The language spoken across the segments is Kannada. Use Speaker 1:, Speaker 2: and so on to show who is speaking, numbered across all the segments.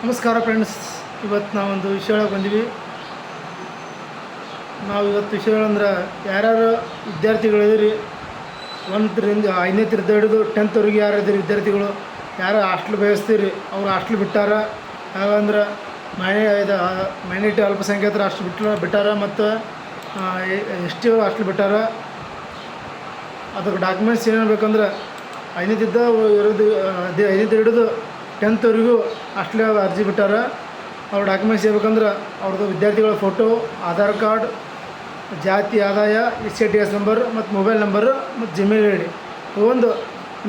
Speaker 1: ನಮಸ್ಕಾರ ಫ್ರೆಂಡ್ಸ್. ಇವತ್ತು ನಾವೊಂದು ವಿಷಯ ಹೇಳಕ್ಕೆ ಬಂದೀವಿ. ನಾವು ಇವತ್ತು ವಿಷಯಗಳಂದ್ರೆ ಯಾರ್ಯಾರು ವಿದ್ಯಾರ್ಥಿಗಳಿದ್ರಿ 1ರಿಂದ 5ನೇ ತರಗತಿ ಹಿಡಿದು 10th ಯಾರು ಇದ್ದೀರಿ ವಿದ್ಯಾರ್ಥಿಗಳು, ಯಾರು ಹಾಸ್ಟ್ಲ್ ಬಯಸ್ತೀರಿ ಅವ್ರು ಹಾಸ್ಟ್ಲ್ ಬಿಟ್ಟಾರ. ಯಾವಂದ್ರೆ ಮೈನಾರಿಟಿ ಅಲ್ಪಸಂಖ್ಯಾತರು ಹಾಸ್ಟ್ಲ್ ಬಿಟ್ಟಾರ ಮತ್ತು ಎಸ್ ಟಿ ಹಾಸ್ಟ್ಲ್ ಬಿಟ್ಟಾರ. ಅದಕ್ಕೆ ಡಾಕ್ಯುಮೆಂಟ್ಸ್ ಏನೇನು ಬೇಕಂದ್ರೆ 5ನೇತಿದ್ದ 5ನೇ ಹಿಡಿದು 10th ಹಾಸ್ಟ್ಲ್ ಅರ್ಜಿ ಬಿಟ್ಟಾರ. ಅವ್ರ ಡಾಕ್ಯುಮೆಂಟ್ಸ್ ಹೇಳ್ಬೇಕಂದ್ರೆ ಅವ್ರದ್ದು ವಿದ್ಯಾರ್ಥಿಗಳ ಫೋಟೋ, ಆಧಾರ್ ಕಾರ್ಡ್, ಜಾತಿ ಆದಾಯ, SATS ನಂಬರ್ ಮತ್ತು ಮೊಬೈಲ್ ನಂಬರು ಮತ್ತು ಜಿಮೇಲ್ ಐ ಡಿ ಒಂದು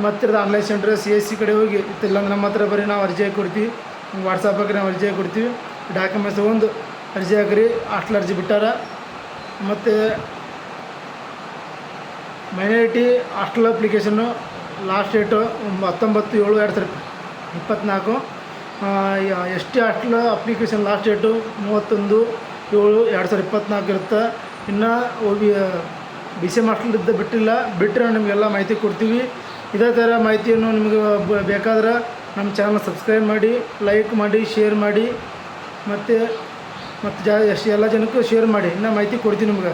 Speaker 1: ಹತ್ತಿರದ ಆನ್ಲೈನ್ ಸೆಂಟ್ರ್ CSC ಕಡೆ ಹೋಗಿ ಇತ್ತಿಲ್ಲ ನಮ್ಮ ಹತ್ರ ಬರೀ ನಾವು ಅರ್ಜಿ ಹಾಕಿ ಕೊಡ್ತೀವಿ. ವಾಟ್ಸಪ್ ಹಾಕಿ ನಾವು ಅರ್ಜಿ ಹಾಕಿ ಕೊಡ್ತೀವಿ. ಡಾಕ್ಯುಮೆಂಟ್ಸ್ ತೊಗೊಂಡು ಅರ್ಜಿ ಹಾಕಿರಿ. ಹಾಸ್ಟ್ಲ್ ಅರ್ಜಿ ಬಿಟ್ಟಾರ. ಮತ್ತು minority hostel application last date 19/7/2024. ST hostel application last date 31/7/2024 ಇರುತ್ತೆ. ಇನ್ನು BCM ಹಾಸ್ಟೆಲ್ ಬಿಟ್ಟಿಲ್ಲ. ಬಿಟ್ಟರೆ ನಿಮಗೆಲ್ಲ ಮಾಹಿತಿ ಕೊಡ್ತೀವಿ. ಇದೇ ಥರ ಮಾಹಿತಿಯನ್ನು ನಿಮಗೆ ಬೇಕಾದ್ರೆ ನಮ್ಮ ಚಾನಲ್ ಸಬ್ಸ್ಕ್ರೈಬ್ ಮಾಡಿ, ಲೈಕ್ ಮಾಡಿ, ಶೇರ್ ಮಾಡಿ ಮತ್ತು ಎಲ್ಲ ಜನಕ್ಕೂ ಶೇರ್ ಮಾಡಿ. ಇನ್ನೂ ಮಾಹಿತಿ ಕೊಡ್ತೀವಿ ನಿಮ್ಗೆ.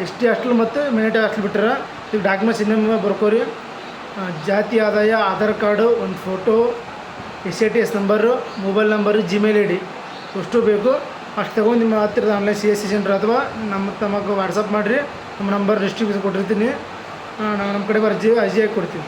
Speaker 1: ST ಹಾಸ್ಟೆಲ್ ಮತ್ತು ಮೈನಾರಿಟಿ ಹಾಸ್ಟೆಲ್ ಬಿಟ್ಟಾರ. ಈಗ ಡಾಕ್ಯುಮೆಂಟ್ಸ್ ಇನ್ನೊಮ್ಮೆ ಬರ್ಕೋರಿ. ಜಾತಿ ಆದಾಯ, ಆಧಾರ್ ಕಾರ್ಡು, ಒಂದು photo, SATS number, mobile number, Gmail I D ಅಷ್ಟು ಬೇಕು. ಅಷ್ಟು ತಗೊಂಡು ನಿಮ್ಮ ಹತ್ತಿರದ ಆನ್ಲೈನ್ CSC ಸೆಂಟರ್ ಅಥವಾ ನಮಗೆ ವಾಟ್ಸಪ್ ಮಾಡಿರಿ. ನಮ್ಮ ನಂಬರ್ ಡಿಸ್ಟ್ರಿಬ್ಯೂಷನ್ ಕೊಟ್ಟಿರ್ತೀನಿ. ನಾವು ನಮ್ಮ ಕಡೆ ಅರ್ಜಿ ಹಾಕಿ ಕೊಡ್ತೀವಿ.